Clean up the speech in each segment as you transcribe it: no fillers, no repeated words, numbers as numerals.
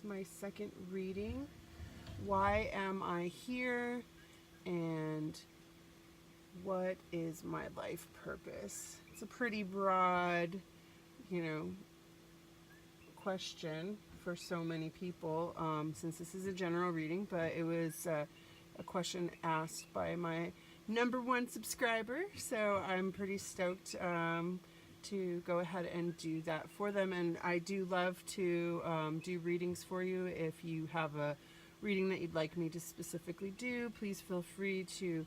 my second reading. Why am I here? And what is my life purpose? It's a pretty broad, question for so many people, since this is a general reading, but it was a question asked by my #1 subscriber, so I'm pretty stoked to go ahead and do that for them. And I do love to do readings for you. If you have a reading that you'd like me to specifically do, please feel free to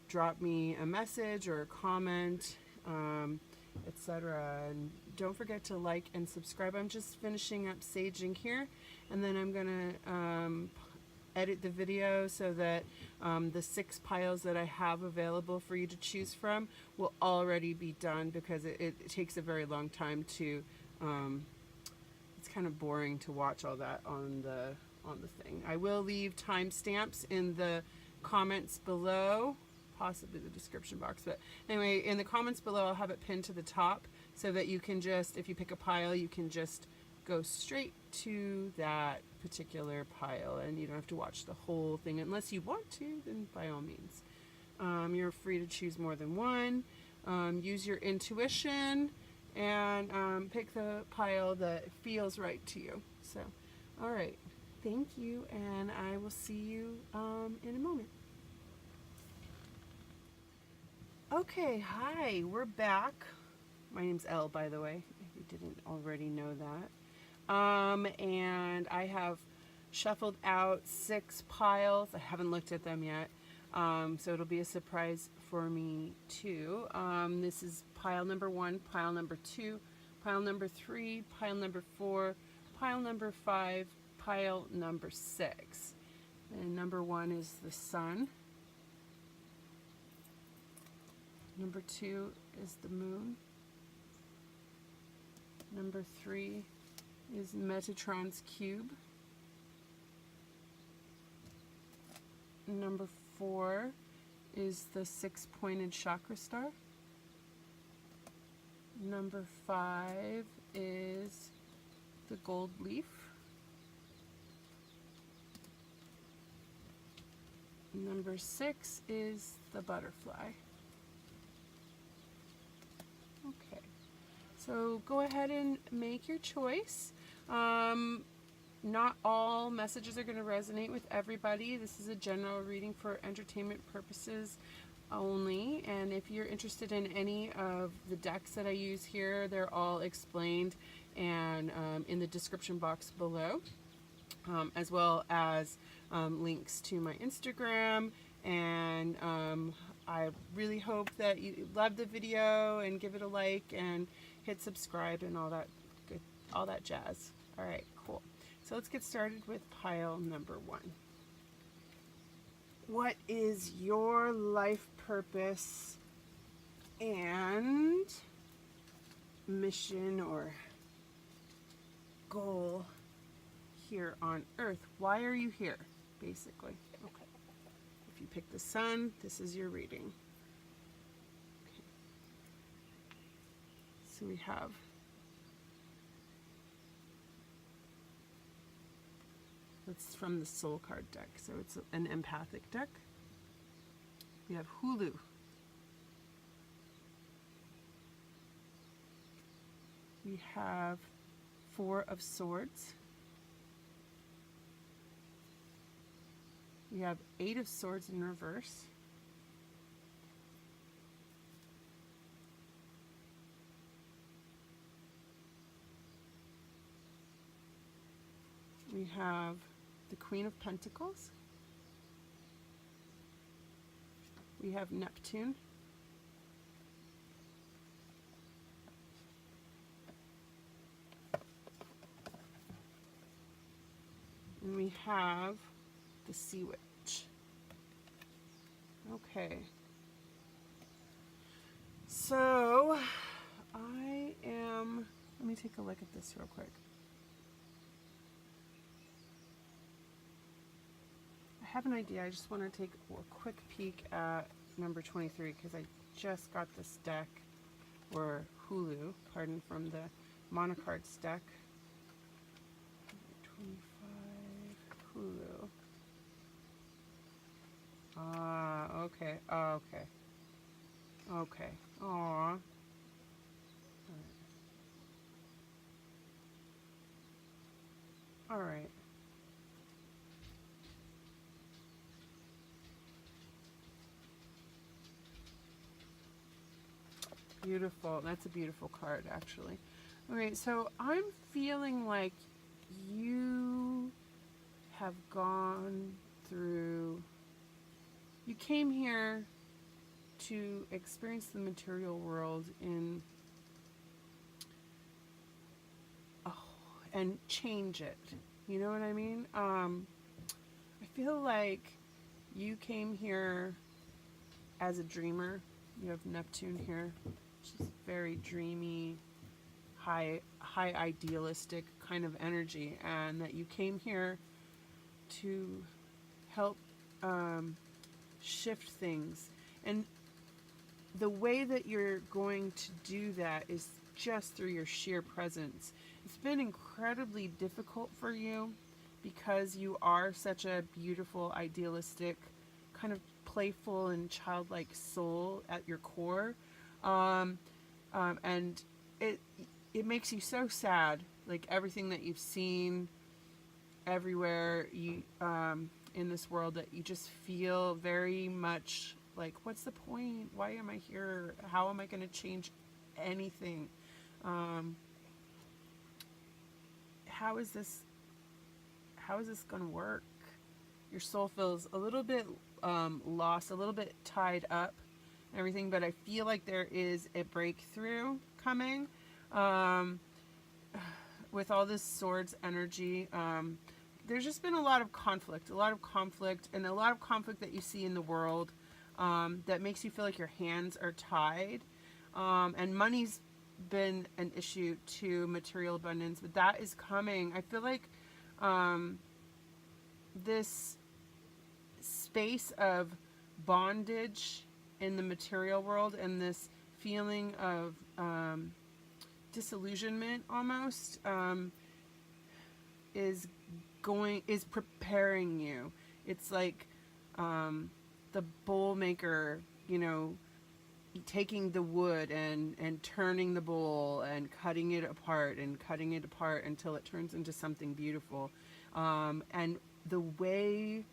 drop me a message or a comment, etc. And don't forget to like and subscribe. I'm just finishing up saging here, and then I'm gonna edit the video so that the 6 piles that I have available for you to choose from will already be done, because it takes a very long time to it's kind of boring to watch all that on the thing. I will leave timestamps in the comments below, possibly the description box, but anyway, in the comments below I'll have it pinned to the top so that you can just, if you pick a pile, you can just go straight to that particular pile and you don't have to watch the whole thing. Unless you want to, then by all means. You're free to choose more than one. Use your intuition and pick the pile that feels right to you. So, all right. Thank you, and I will see you in a moment. Okay, hi, we're back. My name's Elle, by the way, if you didn't already know that. And I have shuffled out 6 piles. I haven't looked at them yet, so it'll be a surprise for me too. This is pile #1, pile #2, pile #3, pile #4, pile #5, pile #6. And #1 is the sun. #2 is the moon. #3 is Metatron's cube. #4 is the 6-pointed chakra star. #5 is the gold leaf. #6 is the butterfly. Okay, so go ahead and make your choice. Not all messages are going to resonate with everybody. This is a general reading for entertainment purposes only, and if you're interested in any of the decks that I use here, they're all explained and in the description box below, as well as links to my Instagram. And I really hope that you love the video and give it a like and hit subscribe and all that good, all that jazz. All right, cool. So let's get started with pile #1. What is your life purpose and mission or goal here on Earth? Why are you here, basically? Okay. If you pick the sun, this is your reading. Okay. So we have it's from the Soul card deck, so it's an empathic deck. We have Hulu. We have 4 of Swords. We have 8 of Swords in reverse. We have the Queen of Pentacles. We have Neptune. And we have the Sea Witch. Okay. So, let me take a look at this real quick. I have an idea. I just want to take a quick peek at number 23 because I just got this deck, or Hulu, pardon, from the Monocards deck. 25 Hulu. Ah, okay. Oh, okay. Okay. Aw. All right. Beautiful. That's a beautiful card, actually. Okay, so I'm feeling like you have gone through. You came here to experience the material world in. And change it. You know what I mean? I feel like you came here as a dreamer. You have Neptune here, which is very dreamy, high idealistic kind of energy, and that you came here to help shift things. And the way that you're going to do that is just through your sheer presence. It's been incredibly difficult for you because you are such a beautiful, idealistic, kind of playful and childlike soul at your core. And it makes you so sad, like everything that you've seen everywhere you in this world, that you just feel very much like, what's the point? Why am I here? How am I going to change anything? How is this going to work? Your soul feels a little bit lost, a little bit tied up and everything, but I feel like there is a breakthrough coming with all this swords energy. There's just been a lot of conflict, and a lot of conflict that you see in the world that makes you feel like your hands are tied, and money's been an issue to material abundance, but that is coming. I feel like this space of bondage in the material world and this feeling of disillusionment almost is preparing you. It's like the bowl maker, taking the wood and turning the bowl and cutting it apart until it turns into something beautiful. And the way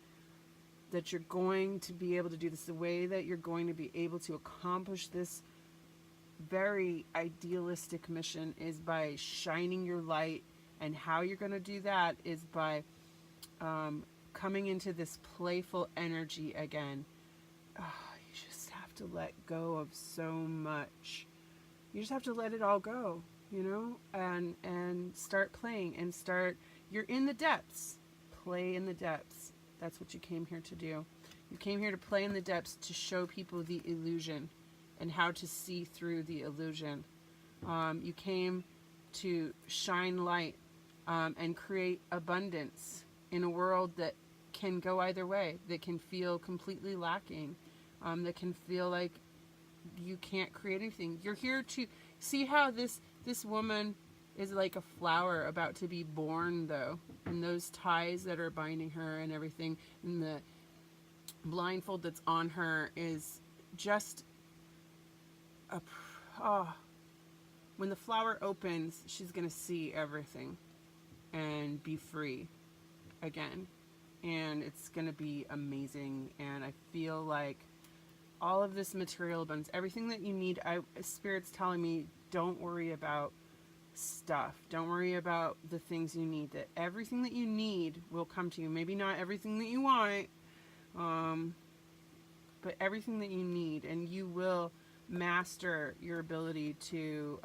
that you're going to be able to do this, the way that you're going to be able to accomplish this very idealistic mission, is by shining your light. And how you're going to do that is by coming into this playful energy again. You just have to let go of so much. You just have to let it all go, and start playing and you're in the depths. Play in the depths. That's what you came here to do. You came here to play in the depths, to show people the illusion and how to see through the illusion. You came to shine light and create abundance in a world that can go either way, that can feel completely lacking, that can feel like you can't create anything. You're here to see how this woman is like a flower about to be born, though, and those ties that are binding her and everything, and the blindfold that's on her is just when the flower opens, she's gonna see everything and be free again, and it's gonna be amazing. And I feel like all of this material abundance, everything that you need, Spirit's telling me, don't worry about stuff. Don't worry about the things you need. That everything that you need will come to you. Maybe not everything that you want, but everything that you need, and you will master your ability to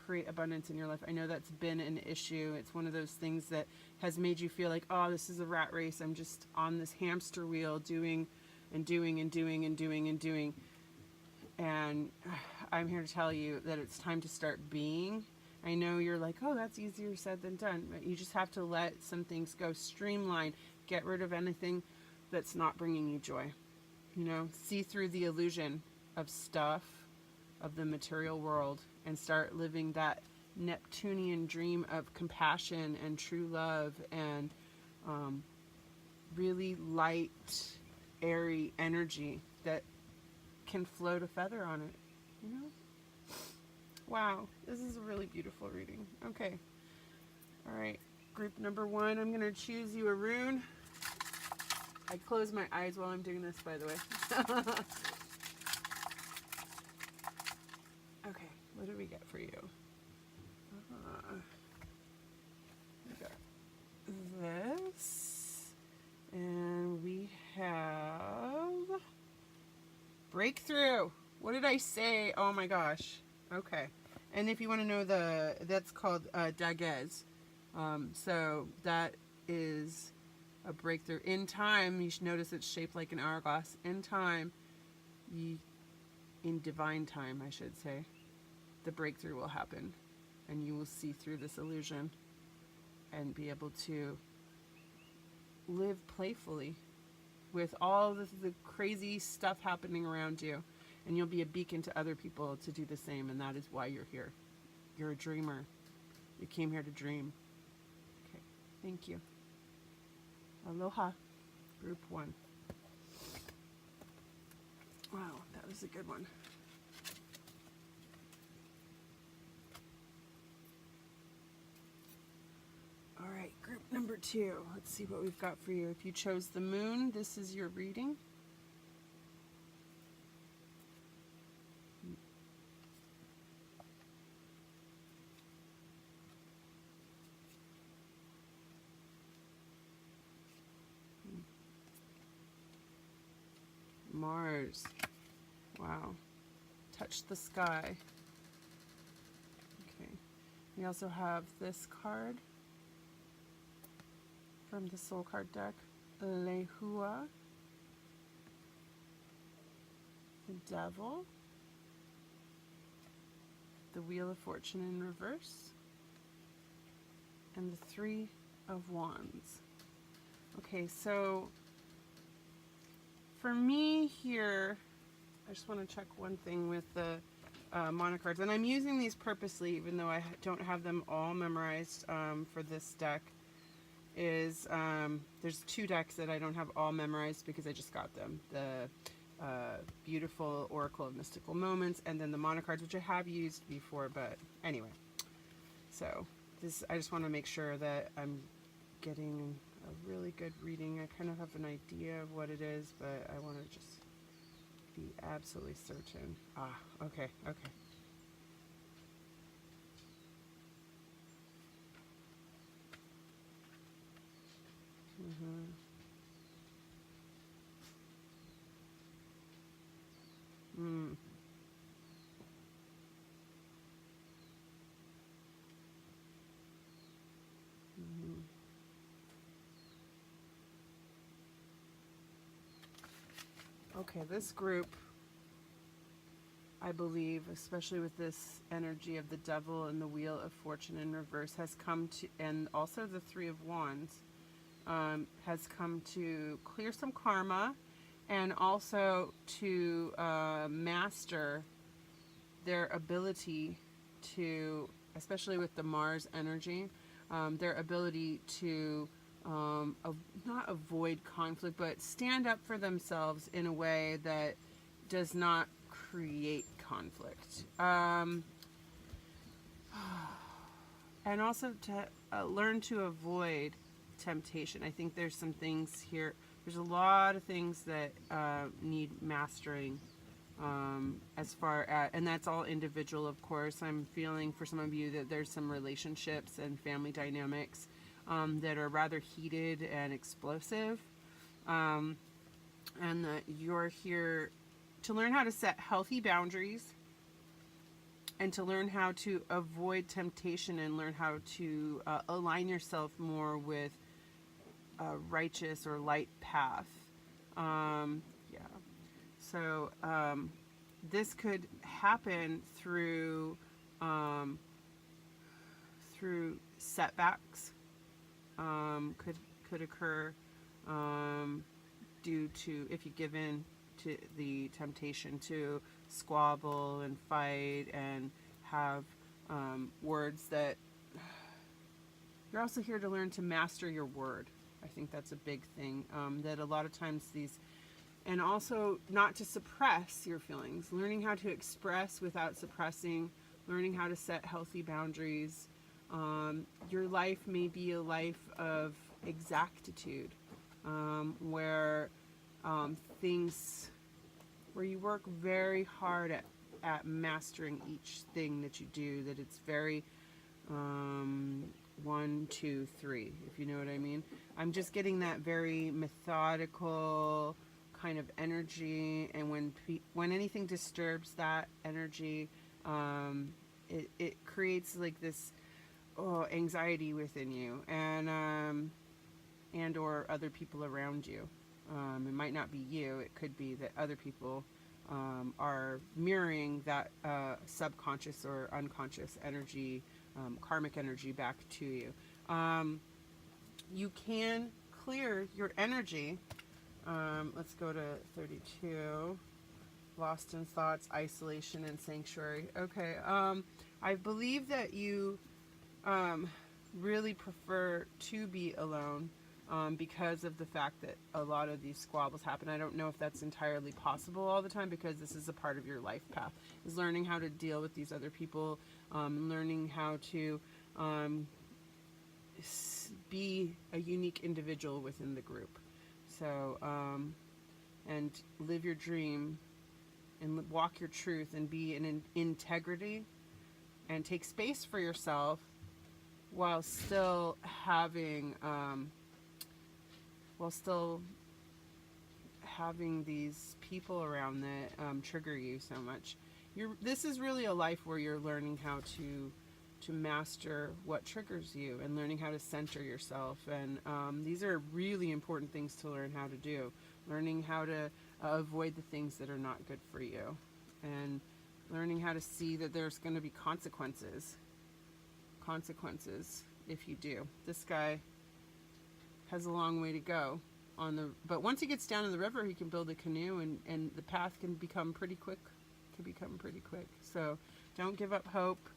create abundance in your life. I know that's been an issue. It's one of those things that has made you feel like, oh, this is a rat race. I'm just on this hamster wheel doing and doing and doing and doing and doing. And I'm here to tell you that it's time to start being. I know you're like, oh, that's easier said than done. But you just have to let some things go. Streamline. Get rid of anything that's not bringing you joy. See through the illusion of stuff, of the material world, and start living that Neptunian dream of compassion and true love and really light, airy energy that can float a feather on it, you know? Wow, this is a really beautiful reading. Okay. All right, group number 1, I'm going to choose you a rune. I close my eyes while I'm doing this, by the way. Okay, what do we get for you? We got this, and we have breakthrough. What did I say? Oh my gosh. Okay, and if you want to know that's called Daguez. So that is a breakthrough in time. You should notice it's shaped like an hourglass. In time, in divine time, I should say, the breakthrough will happen, and you will see through this illusion and be able to live playfully with all the crazy stuff happening around you, and you'll be a beacon to other people to do the same, and that is why you're here. You're a dreamer. You came here to dream. Okay, thank you. Aloha, group 1. Wow, that was a good one. All right, group number 2. Let's see what we've got for you. If you chose the moon, this is your reading. Mars. Wow. Touch the sky. Okay. We also have this card from the soul card deck. Lehua. The Devil. The Wheel of Fortune in reverse. And the 3 of Wands. Okay, so for me here, I just want to check one thing with the monocards, and I'm using these purposely, even though I don't have them all memorized for this deck. There's 2 decks that I don't have all memorized because I just got them. The beautiful Oracle of Mystical Moments, and then the monocards, which I have used before, but anyway. So I just want to make sure that I'm getting a really good reading. I kind of have an idea of what it is, but I want to just be absolutely certain. Okay. Okay, this group, I believe, especially with this energy of the Devil and the Wheel of Fortune in reverse, has come to, and also the 3 of Wands, has come to clear some karma, and also to master their ability to, especially with the Mars energy, their ability to not avoid conflict, but stand up for themselves in a way that does not create conflict. And also to learn to avoid temptation. I think there's some things here. There's a lot of things that need mastering as far as, and that's all individual, of course. I'm feeling for some of you that there's some relationships and family dynamics that are rather heated and explosive, and that you're here to learn how to set healthy boundaries and to learn how to avoid temptation and learn how to align yourself more with a righteous or light path. So this could happen through setbacks. Could occur due to, if you give in to the temptation to squabble and fight and have words that you're also here to learn to master your word. I think that's a big thing, that a lot of times these, and also not to suppress your feelings, learning how to express without suppressing, learning how to set healthy boundaries. Your life may be a life of exactitude, where things, where you work very hard at mastering each thing that you do, that it's very 1, 2, 3, if you know what I mean. I'm just getting that very methodical kind of energy, and when anything disturbs that energy, it creates like this anxiety within you, and or other people around you. It might not be you, it could be that other people are mirroring that subconscious or unconscious energy, karmic energy back to you. You can clear your energy. Let's go to 32. Lost in thoughts, isolation, and sanctuary. Okay. I believe that you really prefer to be alone, because of the fact that a lot of these squabbles happen. I don't know if that's entirely possible all the time, because this is a part of your life path, is learning how to deal with these other people, learning how to be a unique individual within the group. So, and live your dream and walk your truth and be in integrity and take space for yourself while still having, these people around that trigger you so much. This is really a life where you're learning how to master what triggers you and learning how to center yourself. And these are really important things to learn how to do. Learning how to avoid the things that are not good for you, and learning how to see that there's going to be consequences if you do. This guy has a long way to go but once he gets down in the river, he can build a canoe, and the path can become pretty quick. So don't give up hope.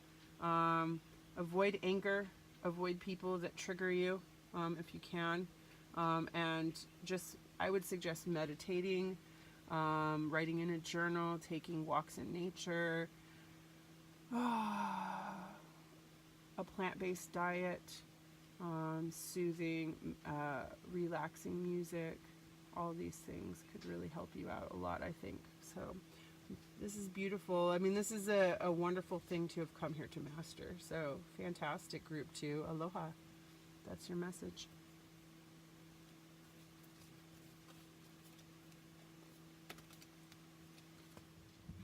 Avoid anger, avoid people that trigger you, if you can. And just, I would suggest meditating, writing in a journal, taking walks in nature, a plant-based diet, soothing, relaxing music. All these things could really help you out a lot, I think. So this is beautiful. I mean, this is a wonderful thing to have come here to master. So fantastic, group 2. Aloha. That's your message.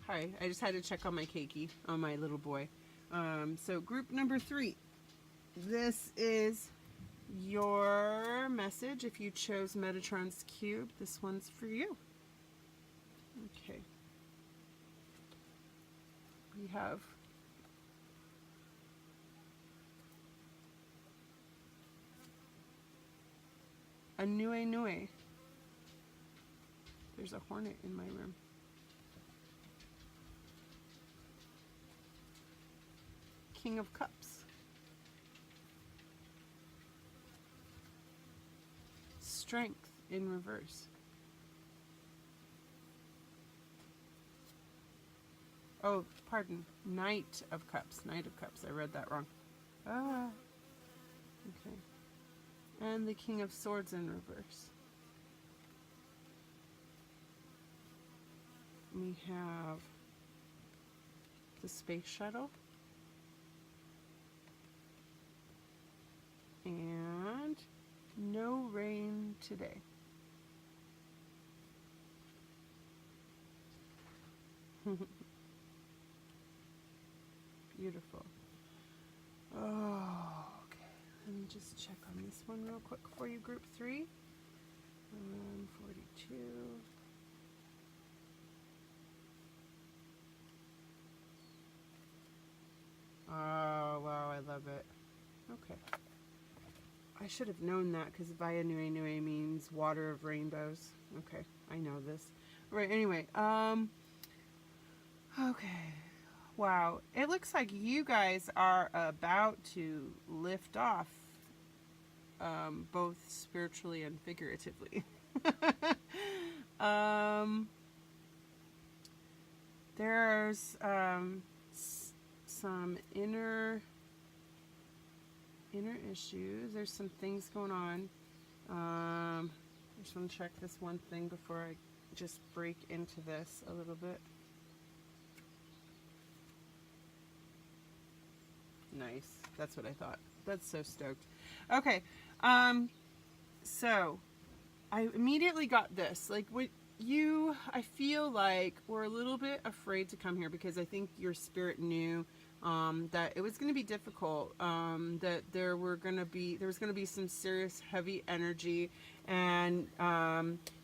Hi, I just had to check on my keiki, on my little boy. So group number 3. This is your message. If you chose Metatron's Cube, this one's for you. Okay. We have a nue. There's a hornet in my room. King of Cups. Strength in reverse. Oh, pardon. Knight of Cups. Knight of Cups. I read that wrong. Okay. And the King of Swords in reverse. We have the Space Shuttle. And no rain today. Beautiful. Oh, okay. Let me just check on this one real quick for you, group 3. 42. Oh, wow, I love it. Okay. I should have known that, because viii means water of rainbows. Okay, I know this. Right, anyway, okay. Wow, it looks like you guys are about to lift off, both spiritually and figuratively. There's some inner issues. There's some things going on. I just want to check this one thing before I just break into this a little bit. Nice. That's what I thought. That's so stoked. Okay. So I immediately got this. Like, I feel like we're a little bit afraid to come here because I think your spirit knew that it was going to be difficult, that there was going to be some serious heavy energy, and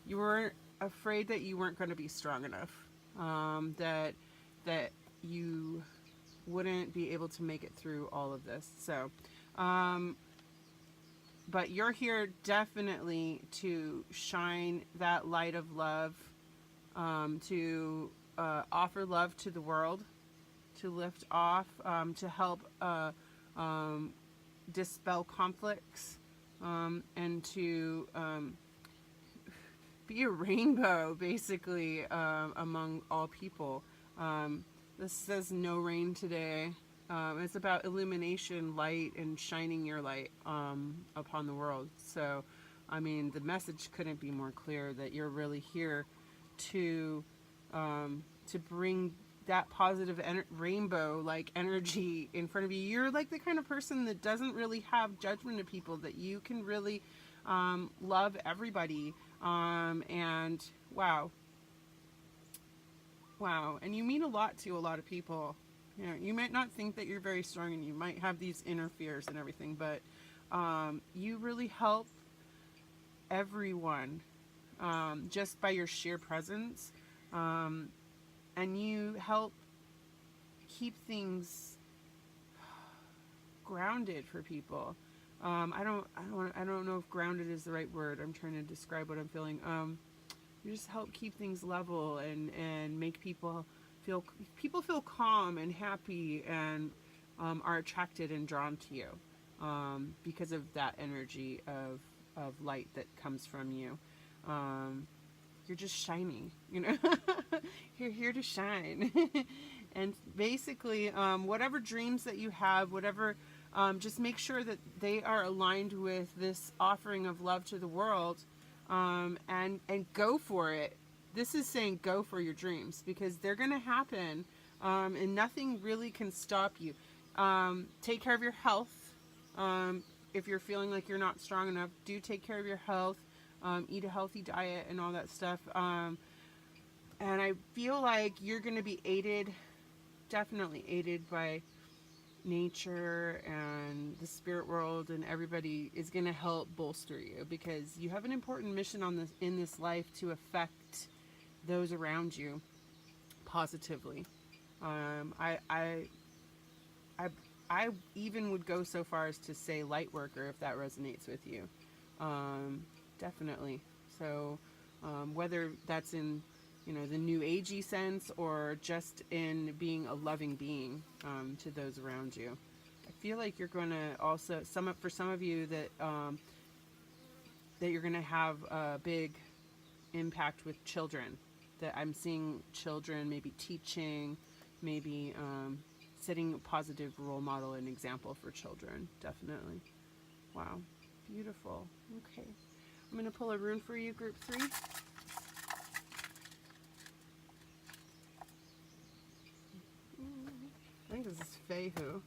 you were afraid that you weren't going to be strong enough, that you wouldn't be able to make it through all of this. So, but you're here definitely to shine that light of love, to offer love to the world, to lift off, to help dispel conflicts, and to be a rainbow, basically, among all people. This says no rain today. It's about illumination, light, and shining your light upon the world. So, I mean, the message couldn't be more clear that you're really here to bring that positive rainbow-like energy in front of you. You're like the kind of person that doesn't really have judgment of people, that you can really love everybody. And wow. And you mean a lot to a lot of people. You know, you might not think that you're very strong, and you might have these inner fears and everything, but you really help everyone just by your sheer presence, and you help keep things grounded for people. I don't know if grounded is the right word. I'm trying to describe what I'm feeling. You just help keep things level and make people feel calm and happy, and are attracted and drawn to you because of that energy of light that comes from you. You're just shining, you know. You're here to shine. And basically, whatever dreams that you have, whatever, just make sure that they are aligned with this offering of love to the world, and go for it. This is saying go for your dreams, because they're going to happen, and nothing really can stop you. Take care of your health. If you're feeling like you're not strong enough, do take care of your health. Eat a healthy diet and all that stuff. And I feel like you're going to be definitely aided by nature and the spirit world, and everybody is going to help bolster you, because you have an important mission in this life to affect those around you positively. I even would go so far as to say light worker, if that resonates with you. Definitely. So whether that's in, you know, the new agey sense, or just in being a loving being to those around you. I feel like you're going to also, for some of you, that you're going to have a big impact with children. That I'm seeing children maybe teaching, maybe setting a positive role model and example for children. Definitely. Wow. Beautiful. Okay. I'm going to pull a rune for you, group 3. I think this is Fehu.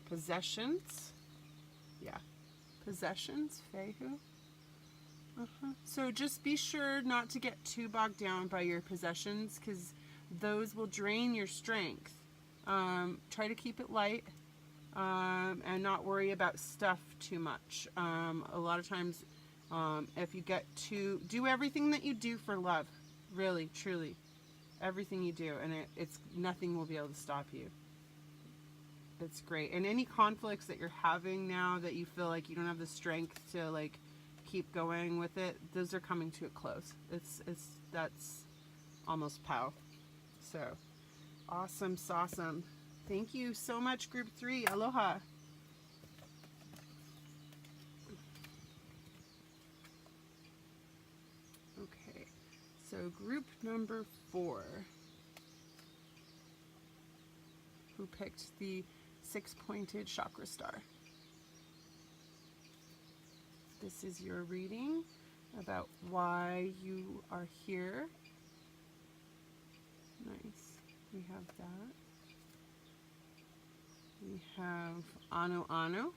Possessions. Yeah. Possessions, Fehu. So just be sure not to get too bogged down by your possessions, because those will drain your strength. Try to keep it light, and not worry about stuff too much. A lot of times, if you get do everything that you do for love, really, truly, everything you do, and it's nothing will be able to stop you. It's great. And any conflicts that you're having now that you feel like you don't have the strength to like keep going with it, those are coming to a close. That's almost pow. So Awesome, awesome. Thank you so much, Group 3. Aloha. Okay, so group number 4, who picked the 6-pointed chakra star. This is your reading about why you are here. Nice. We have that. We have Anu Anu.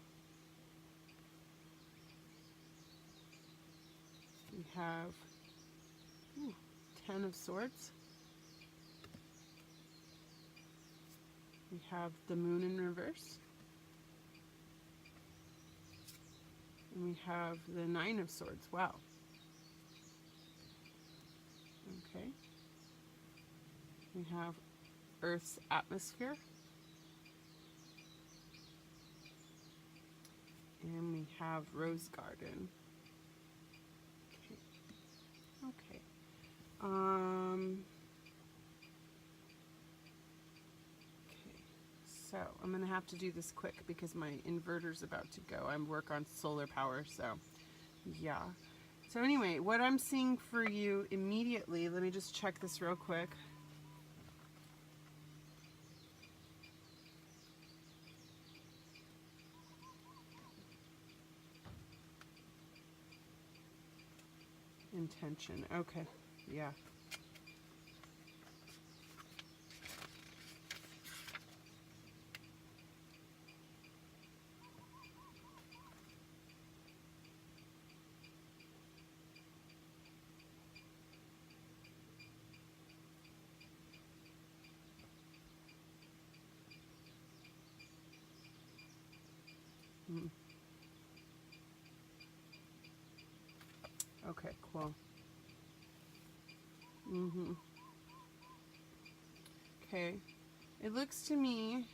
We have 10 of Swords. We have the Moon in reverse. And we have the 9 of Swords. Wow. Okay. We have Earth's atmosphere. And we have Rose Garden. Okay. Okay. Okay. So I'm gonna have to do this quick because my inverter's about to go. I work on solar power, so yeah. So anyway, what I'm seeing for you immediately, let me just check this real quick. Intention. Okay. Yeah. Okay, cool. Okay. It looks to me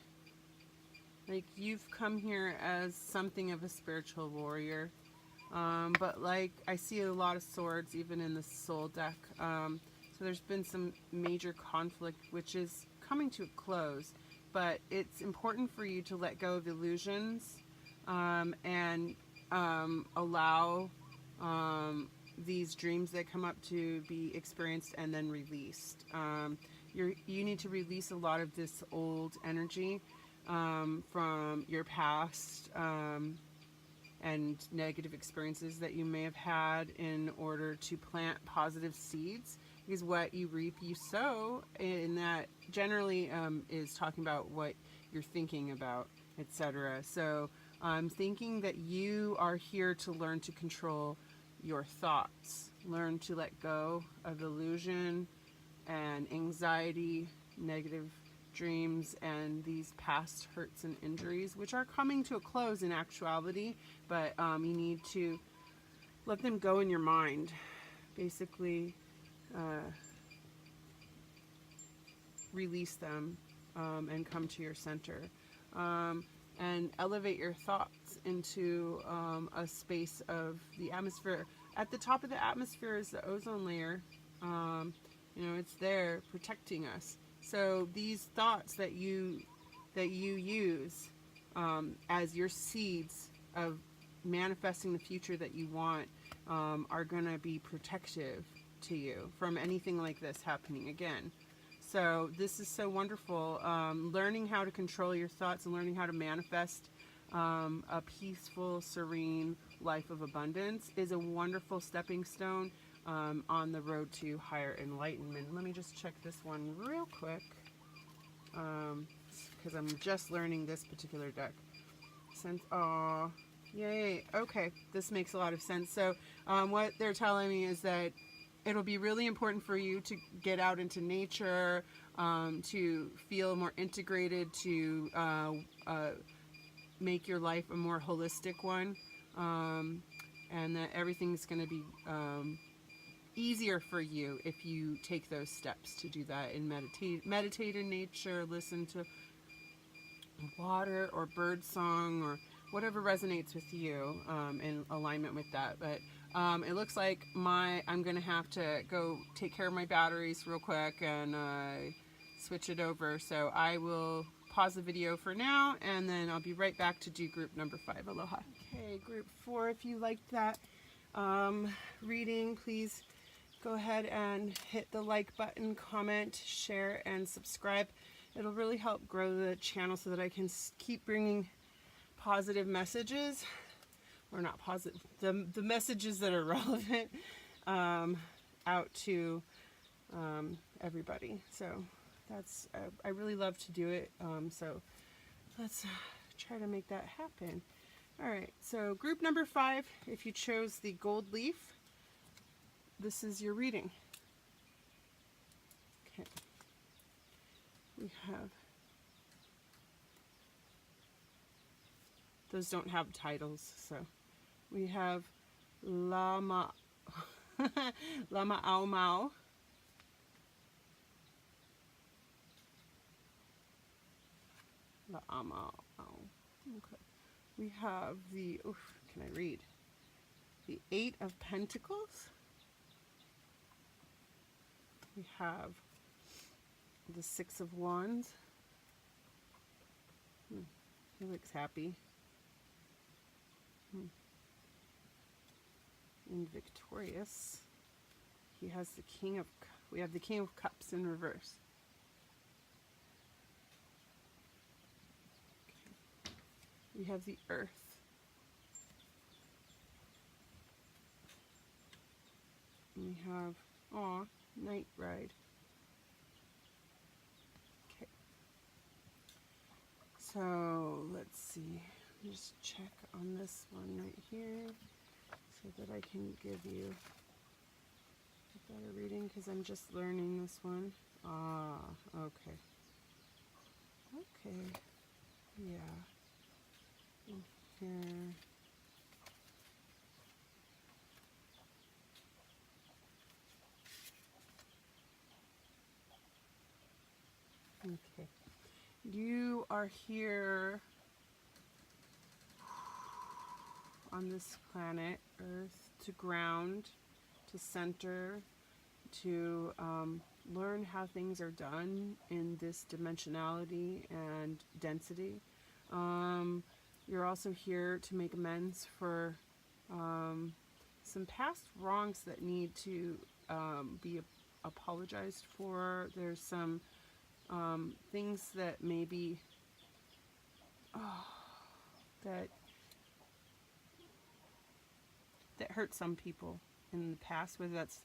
like you've come here as something of a spiritual warrior. But like I see a lot of swords even in the soul deck. So there's been some major conflict which is coming to a close. But it's important for you to let go of illusions and allow these dreams that come up to be experienced and then released. You need to release a lot of this old energy from your past and negative experiences that you may have had in order to plant positive seeds, because what you reap you sow, and that generally is talking about what you're thinking about, etc. So I'm thinking that you are here to learn to control your thoughts, learn to let go of illusion and anxiety, negative dreams, and these past hurts and injuries, which are coming to a close in actuality, but you need to let them go in your mind. Basically, release them and come to your center. And elevate your thoughts into a space of the atmosphere. At the top of the atmosphere is the ozone layer. It's there protecting us. So these thoughts that you use as your seeds of manifesting the future that you want are going to be protective to you from anything like this happening again. So this is so wonderful. Learning how to control your thoughts and learning how to manifest a peaceful, serene life of abundance is a wonderful stepping stone on the road to higher enlightenment. Let me just check this one real quick because I'm just learning this particular deck. Oh, yay. Okay, this makes a lot of sense. So what they're telling me is that it'll be really important for you to get out into nature, to feel more integrated, to make your life a more holistic one, and that everything's going to be easier for you if you take those steps to do that and meditate in nature, listen to water or bird song or whatever resonates with you in alignment with that. But it looks like I'm going to have to go take care of my batteries real quick and switch it over. So I will pause the video for now, and then I'll be right back to do group number 5. Aloha. Okay, group 4, if you liked that reading, please go ahead and hit the like button, comment, share, and subscribe. It'll really help grow the channel so that I can keep bringing positive messages, or not positive, the messages that are relevant out to everybody. So that's, I really love to do it. So let's try to make that happen. All right, so group number 5, if you chose the gold leaf, this is your reading. Okay. We have, those don't have titles, so we have Lama Lama Au Mau, La Ama Au. Okay. We have the, can I read? The 8 of Pentacles. We have the 6 of Wands. He looks happy. And victorious. He has the King of, we have the King of Cups in reverse. Okay. We have the Earth. And we have, Night Ride. Okay. So let's see. Just check on this one right here so that I can give you a better reading, because I'm just learning this one. Okay. Okay. Yeah. Here. Okay. You are here on this planet Earth to ground, to center, to learn how things are done in this dimensionality and density. You're also here to make amends for some past wrongs that need to be apologized for. There's some things that maybe that hurt some people in the past, whether that's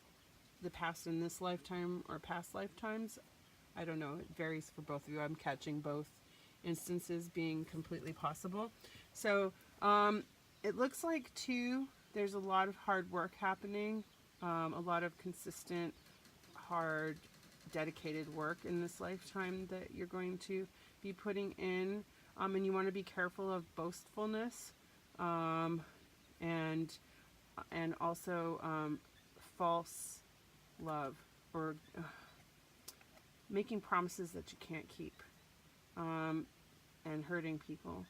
the past in this lifetime or past lifetimes. I don't know. It varies for both of you. I'm catching both instances being completely possible. So it looks like too, there's a lot of hard work happening, a lot of consistent, hard, dedicated work in this lifetime that you're going to be putting in, and you want to be careful of boastfulness, and also false love, or making promises that you can't keep, and hurting people,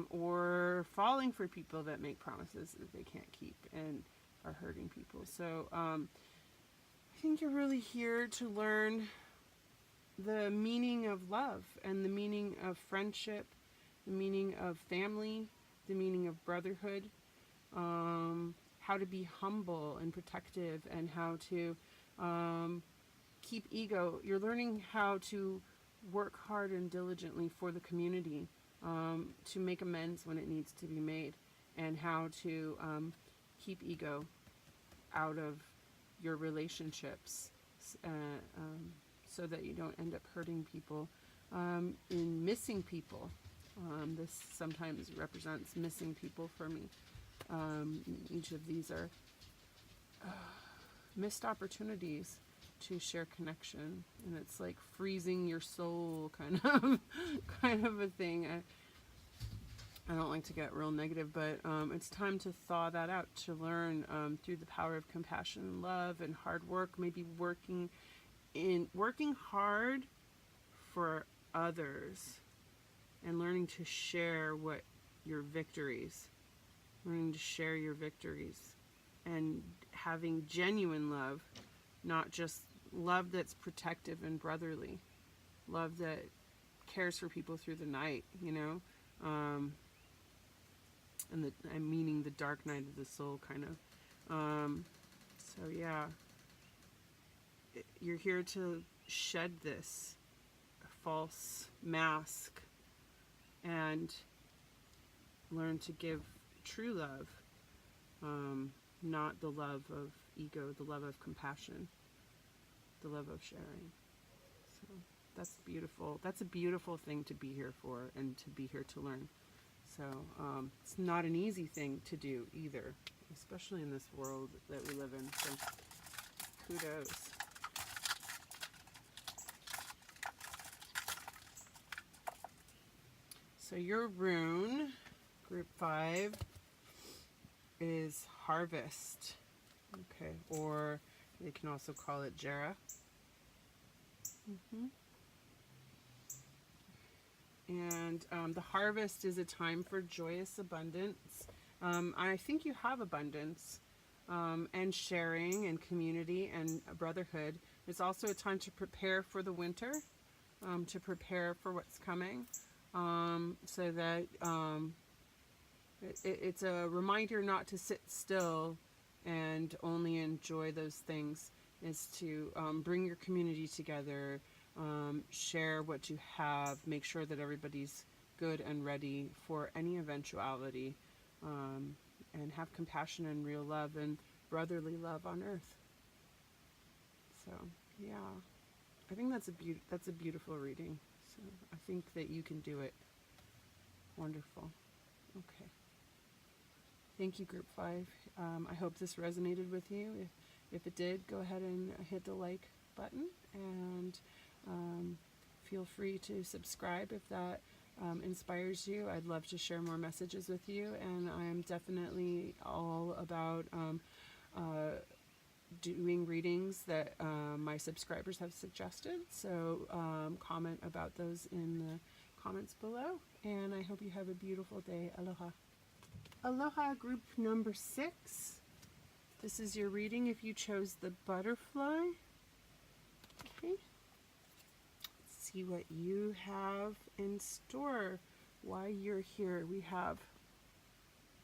or falling for people that make promises that they can't keep and are hurting people. So I think you're really here to learn the meaning of love and the meaning of friendship, the meaning of family, the meaning of brotherhood, how to be humble and protective, and how to keep ego. You're learning how to work hard and diligently for the community, to make amends when it needs to be made, and how to keep ego out of your relationships, so that you don't end up hurting people, in missing people. This sometimes represents missing people for me. Each of these are missed opportunities to share connection, and it's like freezing your soul, kind of a thing. I don't like to get real negative, but it's time to thaw that out, to learn through the power of compassion and love and hard work, maybe working hard for others, and learning to share your victories, and having genuine love, not just love that's protective and brotherly, love that cares for people through the night, you know, and I'm meaning the dark night of the soul, kind of. So yeah, you're here to shed this false mask and learn to give true love, not the love of ego, the love of compassion, the love of sharing. So that's beautiful. That's a beautiful thing to be here for and to be here to learn. So it's not an easy thing to do either, especially in this world that we live in. So kudos. So your rune, group 5, is harvest. Okay, or they can also call it Jera. And the harvest is a time for joyous abundance. I think you have abundance and sharing and community and brotherhood. It's also a time to prepare for the winter, to prepare for what's coming, so that it's a reminder not to sit still and only enjoy those things, is to bring your community together, share what you have, make sure that everybody's good and ready for any eventuality, and have compassion and real love and brotherly love on earth. So yeah, I think that's a beautiful reading. So I think that you can do it. Wonderful. Okay. Thank you, Group 5. I hope this resonated with you. If it did, go ahead and hit the like button, and feel free to subscribe if that inspires you. I'd love to share more messages with you, and I'm definitely all about doing readings that my subscribers have suggested. So comment about those in the comments below, and I hope you have a beautiful day. Aloha. Aloha, group number 6. This is your reading if you chose the butterfly. Okay. Let's see what you have in store. Why you're here. We have,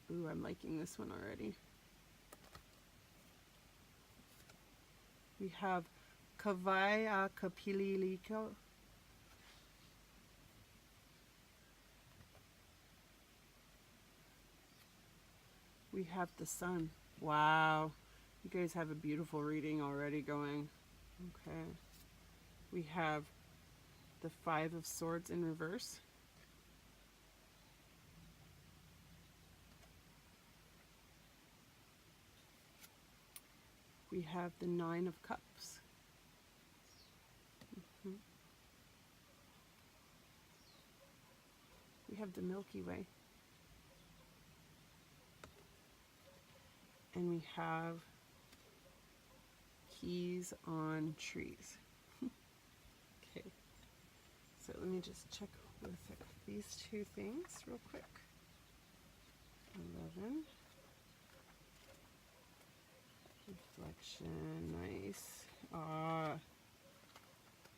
ooh, I'm liking this one already. We have Kawai Kapililiko. We have the sun. Wow. You guys have a beautiful reading already going. Okay. We have the 5 of Swords in reverse. We have the 9 of Cups. We have the Milky Way. And we have keys on trees. Okay, so let me just check with these 2 things real quick. 11. Reflection, nice. Ah,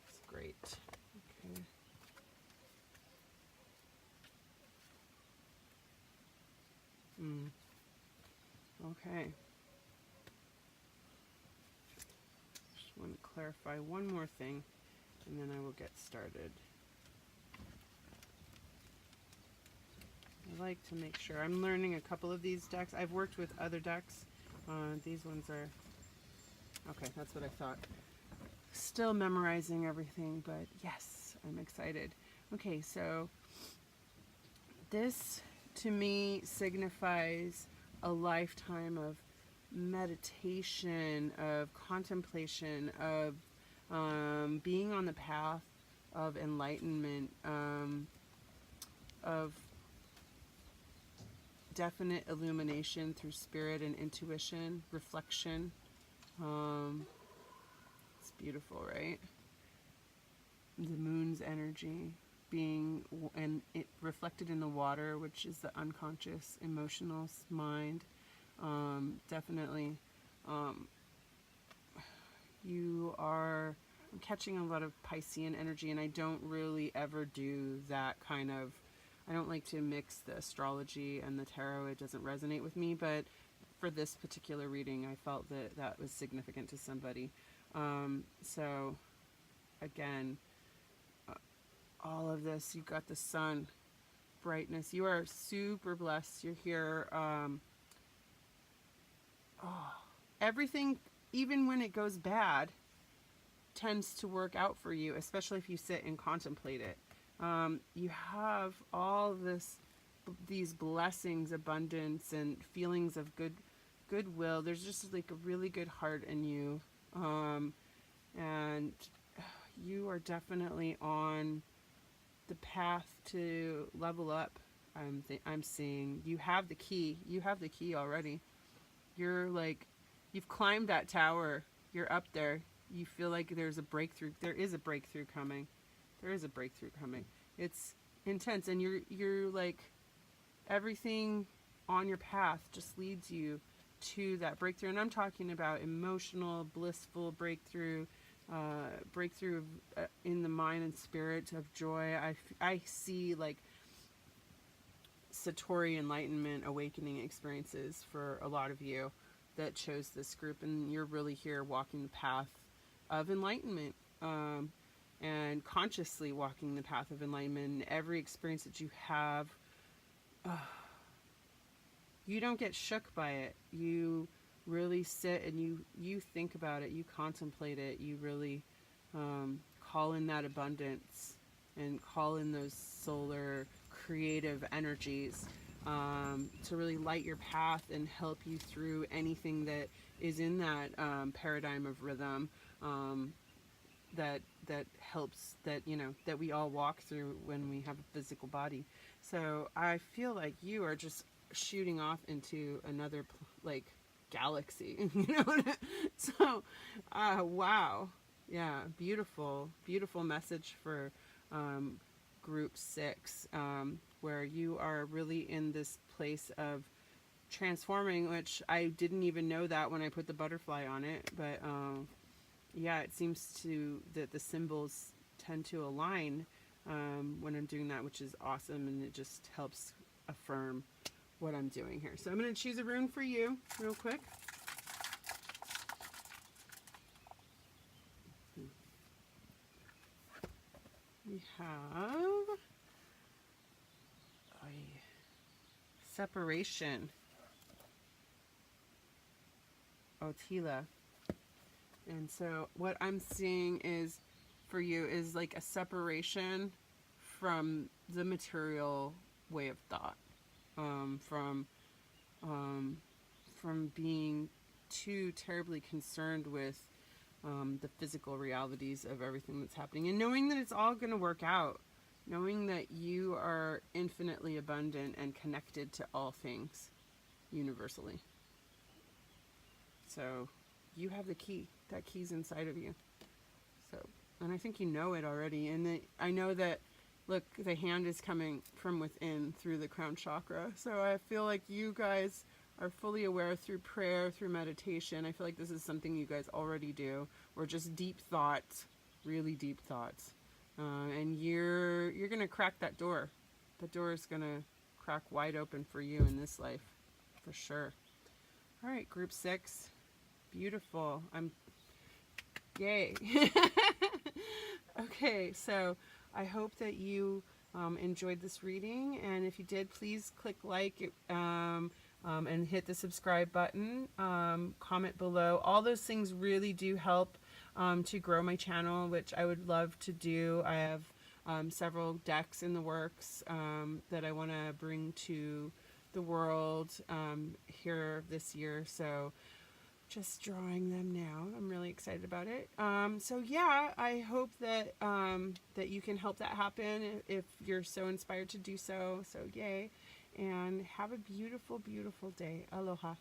it's great. Okay. Okay. Just want to clarify one more thing, and then I will get started. I like to make sure. I'm learning a couple of these decks. I've worked with other decks. These ones are... Okay, that's what I thought. Still memorizing everything, but yes, I'm excited. Okay, so this to me signifies a lifetime of meditation, of contemplation, of being on the path of enlightenment, of definite illumination through spirit and intuition, reflection. It's beautiful, right? The moon's energy being, and it reflected in the water, which is the unconscious emotional mind. Definitely you are I'm catching a lot of Piscean energy, and I don't really ever do that kind of, I don't like to mix the astrology and the tarot. It doesn't resonate with me, but for this particular reading, I felt that that was significant to somebody. So again, all of this, you got the sun, brightness. You are super blessed. You're here. Everything, even when it goes bad, tends to work out for you, especially if you sit and contemplate it. You have all these blessings, abundance, and feelings of goodwill. There's just like a really good heart in you, and you are definitely on the path to level up. I'm seeing you have the key. You have the key already. You're like, you've climbed that tower. You're up there. You feel like there's a breakthrough. There is a breakthrough coming. There is a breakthrough coming. It's intense, and you're like, everything on your path just leads you to that breakthrough. And I'm talking about emotional, blissful breakthrough, breakthrough in the mind and spirit of joy. I see like Satori enlightenment awakening experiences for a lot of you that chose this group, and you're really here walking the path of enlightenment, and consciously walking the path of enlightenment. And every experience that you have, you don't get shook by it. You really sit and you think about it, you contemplate it, you really call in that abundance and call in those solar creative energies to really light your path and help you through anything that is in that paradigm of rhythm, that helps, that that we all walk through when we have a physical body. So I feel like you are just shooting off into another like galaxy, So wow, yeah, beautiful message for group 6, where you are really in this place of transforming, which I didn't even know that when I put the butterfly on it, but yeah, it seems that the symbols tend to align when I'm doing that, which is awesome, and it just helps affirm what I'm doing here. So I'm going to choose a rune for you real quick. We have separation. Otila. And so what I'm seeing is for you is like a separation from the material way of thought, from being too terribly concerned with the physical realities of everything that's happening, and knowing that it's all going to work out, knowing that you are infinitely abundant and connected to all things universally. So you have the key. That key's inside of you. So, and I think you know it already. And I know that, look, the hand is coming from within through the crown chakra. So I feel like you guys are fully aware through prayer, through meditation. I feel like this is something you guys already do, or just deep thoughts, really deep thoughts. And you're going to crack that door. The door is going to crack wide open for you in this life, for sure. All right, group 6. Beautiful. Yay. Okay, so I hope that you enjoyed this reading, and if you did, please click like and hit the subscribe button, comment below. All those things really do help to grow my channel, which I would love to do. I have several decks in the works that I want to bring to the world here this year, so just drawing them now. I'm really excited about it. So yeah, I hope that that you can help that happen if you're so inspired to do so. So yay, and have a beautiful, beautiful day. Aloha.